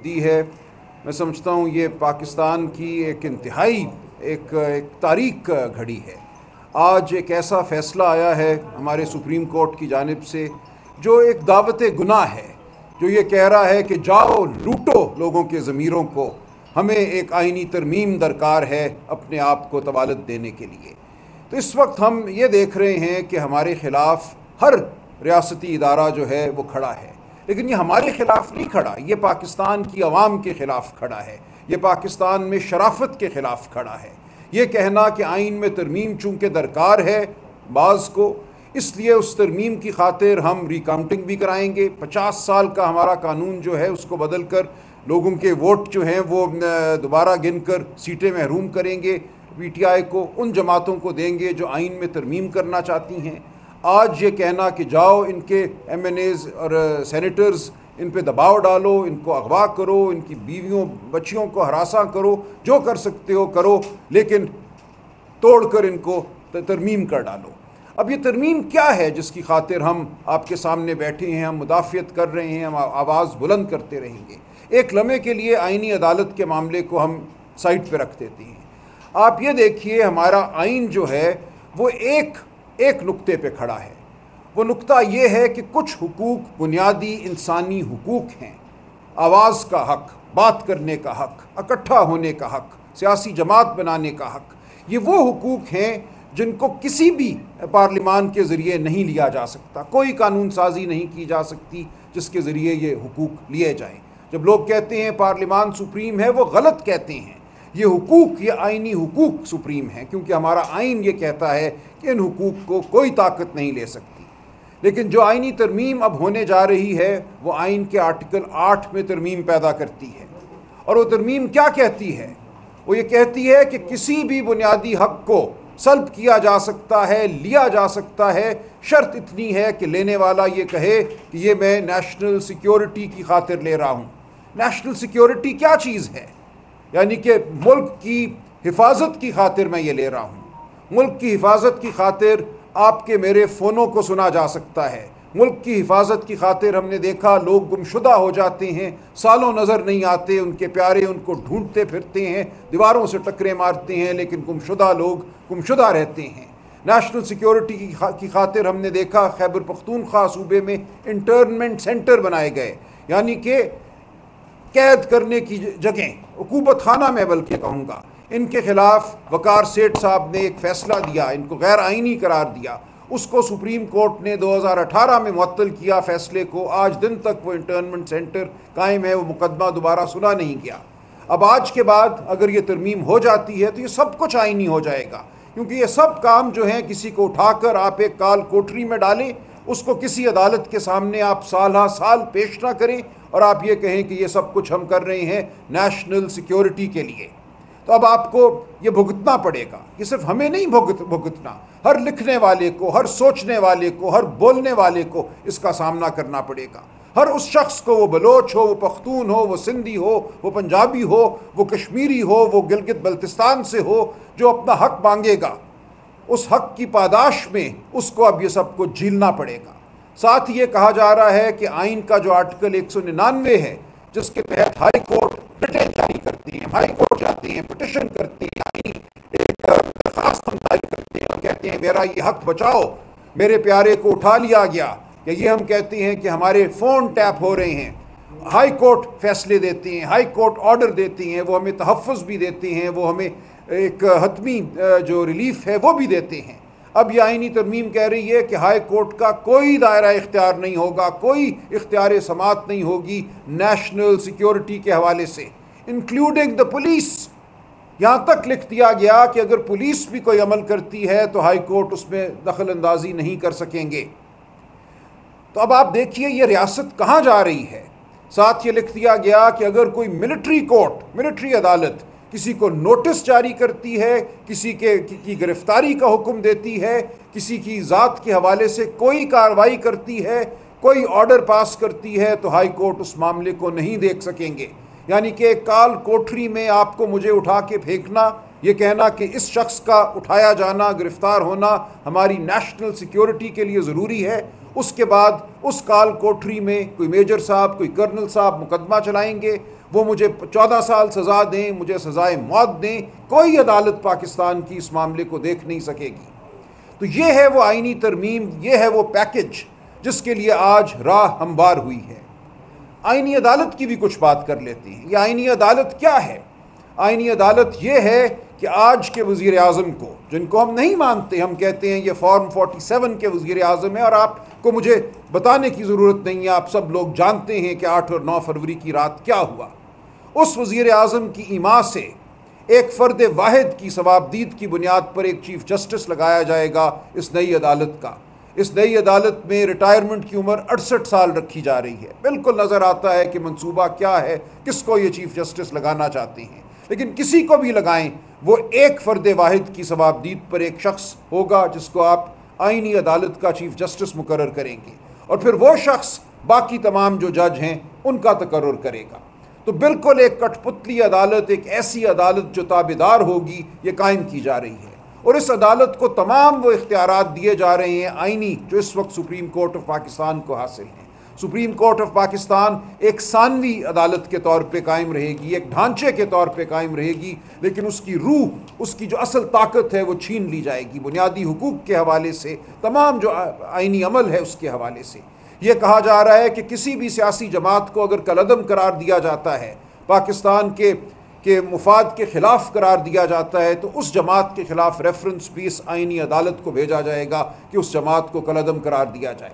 दी है। मैं समझता हूँ ये पाकिस्तान की एक इंतहाई एक तारीख घड़ी है। आज एक ऐसा फ़ैसला आया है हमारे सुप्रीम कोर्ट की जानिब से जो एक दावत गुनाह है, जो ये कह रहा है कि जाओ लूटो लोगों के ज़मीरों को, हमें एक आइनी तरमीम दरकार है अपने आप को तवालत देने के लिए। तो इस वक्त हम ये देख रहे हैं कि हमारे ख़िलाफ़ हर रियासती इदारा जो है वो खड़ा है, लेकिन ये हमारे ख़िलाफ़ नहीं खड़ा, ये पाकिस्तान की आवाम के ख़िलाफ़ खड़ा है, ये पाकिस्तान में शराफत के ख़िलाफ़ खड़ा है। ये कहना कि आइन में तरमीम चूँकि दरकार है बाज़ को, इसलिए उस तरमीम की खातिर हम रिकाउंटिंग भी कराएंगे। 50 साल का हमारा कानून जो है उसको बदल कर लोगों के वोट जो हैं वो दोबारा गिन कर सीटें महरूम करेंगे, PTI को उन जमातों को देंगे जो आइन में तरमीम करना चाहती हैं। आज ये कहना कि जाओ इनके MNAs और सेनेटर्स इन पे दबाव डालो, इनको अगवा करो, इनकी बीवियों बच्चियों को हरासा करो, जो कर सकते हो करो, लेकिन तोड़ कर इनको तरमीम कर डालो। अब ये तरमीम क्या है जिसकी खातिर हम आपके सामने बैठे हैं, हम मुदाफ़ियत कर रहे हैं, हम आवाज़ बुलंद करते रहेंगे। एक लम्हे के लिए आइनी अदालत के मामले को हम साइड पे रख देते हैं। आप ये देखिए हमारा आइन जो है वो एक नुक्ते पे खड़ा है। वो नुक्ता ये है कि कुछ हुकूक बुनियादी इंसानी हुकूक हैं। आवाज़ का हक़, बात करने का हक़, इकट्ठा होने का हक़, सियासी जमात बनाने का हक़, ये वो हुकूक हैं जिनको किसी भी पार्लिमान के ज़रिए नहीं लिया जा सकता। कोई कानून साजी नहीं की जा सकती जिसके ज़रिए ये हुकूक लिए जाएँ। जब लोग कहते हैं पार्लिमान सुप्रीम है, वो गलत कहते हैं। ये हुकूक, ये आइनी हुकूक सुप्रीम है, क्योंकि हमारा आइन ये कहता है कि इन हुकूक को कोई ताकत नहीं ले सकती। लेकिन जो आइनी तरमीम अब होने जा रही है वो आइन के आर्टिकल 8 में तरमीम पैदा करती है। और वो तरमीम क्या कहती है? वो ये कहती है कि किसी भी बुनियादी हक़ को सल्ब किया जा सकता है, लिया जा सकता है, शर्त इतनी है कि लेने वाला ये कहे कि ये मैं नेशनल सिक्योरिटी की खातिर ले रहा हूँ। नेशनल सिक्योरिटी क्या चीज़ है? यानी कि मुल्क की हिफाजत की खातिर मैं ये ले रहा हूँ। मुल्क की हिफाजत की खातिर आपके मेरे फ़ोनों को सुना जा सकता है। मुल्क की हिफाजत की खातिर हमने देखा लोग गुमशुदा हो जाते हैं, सालों नज़र नहीं आते, उनके प्यारे उनको ढूंढते फिरते हैं, दीवारों से टकरे मारते हैं, लेकिन गुमशुदा लोग गुमशुदा रहते हैं। नेशनल सिक्योरिटी की खातिर हमने देखा खैबर पख्तूनख्वा सूबे में इंटर्नमेंट सेंटर बनाए गए, यानी कि कैद करने की जगह, हुकूमत खाना मैं बल्कि कहूँगा। इनके ख़िलाफ़ वकार सेठ साहब ने एक फ़ैसला दिया, इनको गैर आइनी करार दिया। उसको सुप्रीम कोर्ट ने 2018 में मुअत्तल किया फ़ैसले को। आज दिन तक वो इंटर्नमेंट सेंटर कायम है, वो मुकदमा दोबारा सुना नहीं गया। अब आज के बाद अगर ये तरमीम हो जाती है तो ये सब कुछ आइनी हो जाएगा, क्योंकि ये सब काम जो हैं किसी को उठाकर आप एक काल कोठरी में डालें, उसको किसी अदालत के सामने आप साल पेश ना करें और आप ये कहें कि ये सब कुछ हम कर रहे हैं नेशनल सिक्योरिटी के लिए, तो अब आपको ये भुगतना पड़ेगा। ये सिर्फ हमें नहीं भुगतना, हर लिखने वाले को, हर सोचने वाले को, हर बोलने वाले को इसका सामना करना पड़ेगा। हर उस शख्स को, वो बलोच हो, वो पख्तून हो, वो सिंधी हो, वो पंजाबी हो, वो कश्मीरी हो, वो गिलगित बल्तिस्तान से हो, जो अपना हक मांगेगा, उस हक की पादाश में उसको अब ये सब कुछ झीलना पड़ेगा। साथ ही ये कहा जा रहा है कि आइन का जो आर्टिकल 199 है, जिसके तहत हाई कोर्ट रिटें जारी करती है, हाई कोर्ट जाते हैं, पिटिशन करती है, आइनी एक दरखास्त हम दायर करते हैं और कहते हैं मेरा ये हक बचाओ, मेरे प्यारे को उठा लिया गया, या ये हम कहते हैं कि हमारे फ़ोन टैप हो रहे हैं। हाई कोर्ट फैसले देती हैं, हाई कोर्ट ऑर्डर देती हैं, वो हमें तहफ़्फ़ुज़ भी देती हैं, वो हमें एक हतमी जो रिलीफ है वो भी देते हैं। अब ये आइनी तरमीम कह रही है कि हाई कोर्ट का कोई दायरा इख्तियार नहीं होगा, कोई इख्तियार समात नहीं होगी नेशनल सिक्योरिटी के हवाले से, इंक्लूडिंग द पुलिस। यहाँ तक लिख दिया गया कि अगर पुलिस भी कोई अमल करती है तो हाई कोर्ट उसमें दखल अंदाजी नहीं कर सकेंगे। तो अब आप देखिए ये रियासत कहाँ जा रही है। साथ ये लिख दिया गया कि अगर कोई मिलिट्री कोर्ट, मिलिट्री अदालत किसी को नोटिस जारी करती है, किसी की गिरफ्तारी का हुक्म देती है, किसी की ज़ात के हवाले से कोई कार्रवाई करती है, कोई ऑर्डर पास करती है, तो हाई कोर्ट उस मामले को नहीं देख सकेंगे। यानी कि काल कोठरी में आपको मुझे उठा के फेंकना, ये कहना कि इस शख्स का उठाया जाना, गिरफ़्तार होना हमारी नेशनल सिक्योरिटी के लिए ज़रूरी है, उसके बाद उस काल कोठरी में कोई मेजर साहब, कोई कर्नल साहब मुकदमा चलाएंगे, वो मुझे 14 साल सज़ा दें, मुझे सज़ाए मौत दें, कोई अदालत पाकिस्तान की इस मामले को देख नहीं सकेगी। तो ये है वो आईनी तरमीम, ये है वो पैकेज जिसके लिए आज राह हमवार हुई है। आईनी अदालत की भी कुछ बात कर लेते हैं। ये आईनी अदालत क्या है? आईनी अदालत ये है कि आज के वज़ीर आज़म को, जिनको हम नहीं मानते, हम कहते हैं ये फॉर्म 47 के वज़ीर आज़म है, और आपको मुझे बताने की ज़रूरत नहीं है, आप सब लोग जानते हैं कि 8 और 9 फरवरी की रात क्या हुआ। उस वज़ीर आज़म की ईमा से एक फ़र्द वाहिद की सवाबदीद की बुनियाद पर एक चीफ़ जस्टिस लगाया जाएगा इस नई अदालत का। इस नई अदालत में रिटायरमेंट की उम्र 68 साल रखी जा रही है। बिल्कुल नज़र आता है कि मंसूबा क्या है, किसको ये चीफ़ जस्टिस लगाना चाहते हैं, लेकिन किसी को भी लगाएं, वो एक फ़र्द वाहिद की सवाबदीद पर एक शख्स होगा जिसको आप आईनी अदालत का चीफ़ जस्टिस मुकर्रर करेंगे, और फिर वो शख्स बाकी तमाम जो जज हैं उनका तकर्रुर करेगा। तो बिल्कुल एक कठपुतली अदालत, एक ऐसी अदालत जो ताबेदार होगी, ये कायम की जा रही है। और इस अदालत को तमाम वो इख्तियारात दिए जा रहे हैं आईनी जो इस वक्त सुप्रीम कोर्ट ऑफ पाकिस्तान को हासिल हैं। सुप्रीम कोर्ट ऑफ पाकिस्तान एक सानवी अदालत के तौर पे कायम रहेगी, एक ढांचे के तौर पे कायम रहेगी, लेकिन उसकी रूह, उसकी जो असल ताकत है वो छीन ली जाएगी बुनियादी हुकूक के हवाले से, तमाम जो आईनी अमल है उसके हवाले से। ये कहा जा रहा है कि किसी भी सियासी जमात को अगर कलअदम करार दिया जाता है, पाकिस्तान के मुफाद के ख़िलाफ़ करार दिया जाता है, तो उस जमात के ख़िलाफ़ रेफरेंस भी इस आईनी अदालत को भेजा जाएगा कि उस जमात को कलअदम करार दिया जाए।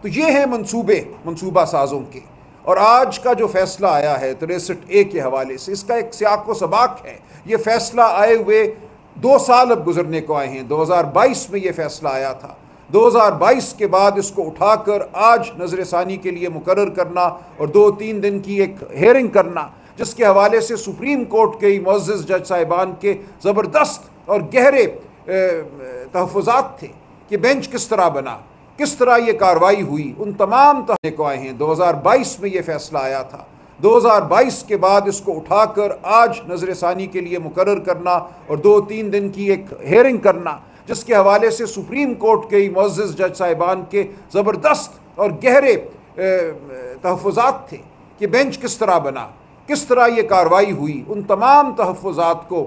तो ये हैं मंसूबा साज़ों के। और आज का जो फ़ैसला आया है 63A के हवाले से, इसका एक सियाक़ व सबाक़ है। ये फ़ैसला आए हुए 2 साल अब गुजरने को आए हैं। 2022 में ये फ़ैसला आया था। 2022 के बाद इसको उठाकर आज नज़र सानी के लिए मुकर्रर करना और 2-3 दिन की एक हेयरिंग करना, जिसके हवाले से सुप्रीम कोर्ट के मुअज़्ज़ज़ जज साहिबान के ज़बरदस्त और गहरे तहफ़्फ़ुज़ात थे कि बेंच किस तरह बना, किस तरह ये कार्रवाई हुई, उन तमाम तहने को आए हैं। 2022 में ये फ़ैसला आया था। 2022 के बाद इसको उठाकर आज नज़र सानी के लिए मुकर्रर करना और 2-3 दिन की एक हेयरिंग करना, जिसके हवाले से सुप्रीम कोर्ट के मुअज़्ज़ज़ जज साहिबान के ज़बरदस्त और गहरे तहफ़्फ़ुज़ात थे कि बेंच किस तरह बना, किस तरह ये कार्रवाई हुई, उन तमाम तहफ़्फ़ुज़ात को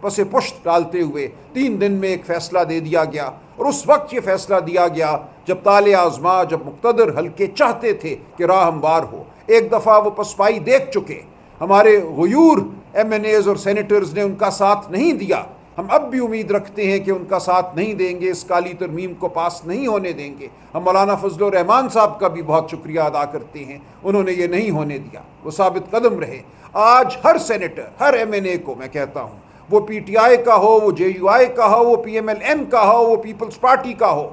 पसे पुश्त डालते हुए 3 दिन में एक फ़ैसला दे दिया गया। और उस वक्त ये फ़ैसला दिया गया जब ताले आज़मा, जब मुक़्तदर हल्के चाहते थे कि राह हमवार हो। एक दफ़ा वो पसपाई देख चुके, हमारे ग़यूर MNAs और सेनेटर्स ने उनका साथ नहीं दिया। हम अब भी उम्मीद रखते हैं कि उनका साथ नहीं देंगे, इस काली तरमीम को पास नहीं होने देंगे। हम मौलाना फजल रहमान साहब का भी बहुत शुक्रिया अदा करते हैं, उन्होंने ये नहीं होने दिया, वो साबित कदम रहे। आज हर सेनेटर, हर MNA को मैं कहता हूँ, वो PTI का हो, वो JUI का हो, वो PMLN का हो, वो पीपल्स पार्टी का हो,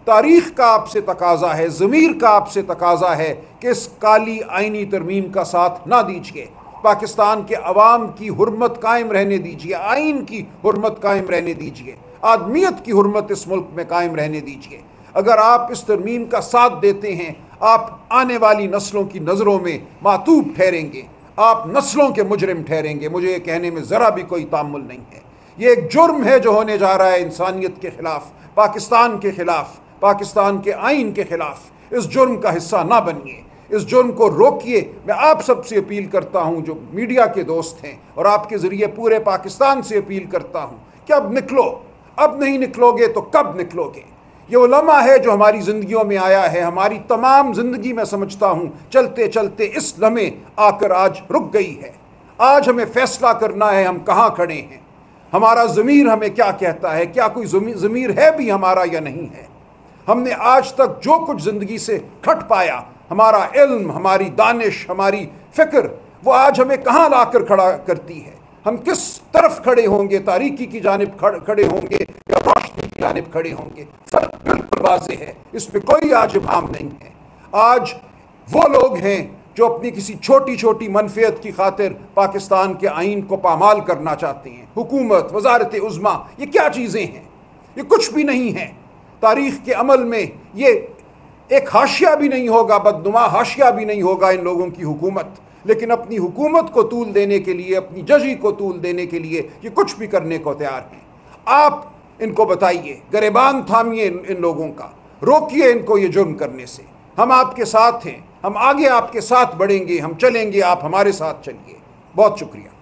तारीख़ का आपसे तकाजा है, ज़मीर का आपसे तकाजा है कि इस काली आइनी तरमीम का साथ ना दीजिए। पाकिस्तान के अवाम की हुर्मत कायम रहने दीजिए, आइन की हुर्मत कायम रहने दीजिए, आदमियत की हुर्मत इस मुल्क में कायम रहने दीजिए। अगर आप इस तरमीम का साथ देते हैं, आप आने वाली नस्लों की नज़रों में मातूब ठहरेंगे, आप नस्लों के मुजरिम ठहरेंगे। मुझे ये कहने में ज़रा भी कोई तामुल नहीं है। ये एक जुर्म है जो होने जा रहा है इंसानियत के ख़िलाफ़, पाकिस्तान के ख़िलाफ़, पाकिस्तान के आइन के ख़िलाफ़। इस जुर्म का हिस्सा ना बनिए, इस जुर्म को रोकिए। मैं आप सबसे अपील करता हूँ जो मीडिया के दोस्त हैं, और आपके ज़रिए पूरे पाकिस्तान से अपील करता हूँ कि अब निकलो। अब नहीं निकलोगे तो कब निकलोगे? ये वो लम्हा है जो हमारी ज़िंदगियों में आया है, हमारी तमाम ज़िंदगी में समझता हूँ चलते चलते इस लम्हे आकर आज रुक गई है। आज हमें फ़ैसला करना है हम कहाँ खड़े हैं, हमारा ज़मीर हमें क्या कहता है, क्या कोई ज़मीर है भी हमारा या नहीं है। हमने आज तक जो कुछ ज़िंदगी से खट पाया, हमारा इल्म, हमारी दानिश, हमारी फ़िक्र, वो आज हमें कहाँ लाकर खड़ा करती है। हम किस तरफ खड़े होंगे, तारीकी की जानिब खड़े होंगे या रोशनी की जानिब खड़े होंगे, फ़र्क बिल्कुल वाज़ेह है, इसमें कोई आज इबाम नहीं है। आज वो लोग हैं जो अपनी किसी छोटी छोटी मनफियत की खातिर पाकिस्तान के आइन को पामाल करना चाहते हैं। हुकूमत, वज़ारत उज़्मा, ये क्या चीज़ें हैं? ये कुछ भी नहीं है। तारीख़ के अमल में ये एक हाशिया भी नहीं होगा, बदनुमा हाशिया भी नहीं होगा इन लोगों की हुकूमत, लेकिन अपनी हुकूमत को तूल देने के लिए, अपनी जजी को तूल देने के लिए ये कुछ भी करने को तैयार हैं। आप इनको बताइए, गरेबान थामिए इन लोगों का, रोकिए इनको ये जुर्म करने से। हम आपके साथ हैं, हम आगे आपके साथ बढ़ेंगे, हम चलेंगे, आप हमारे साथ चलिए। बहुत शुक्रिया।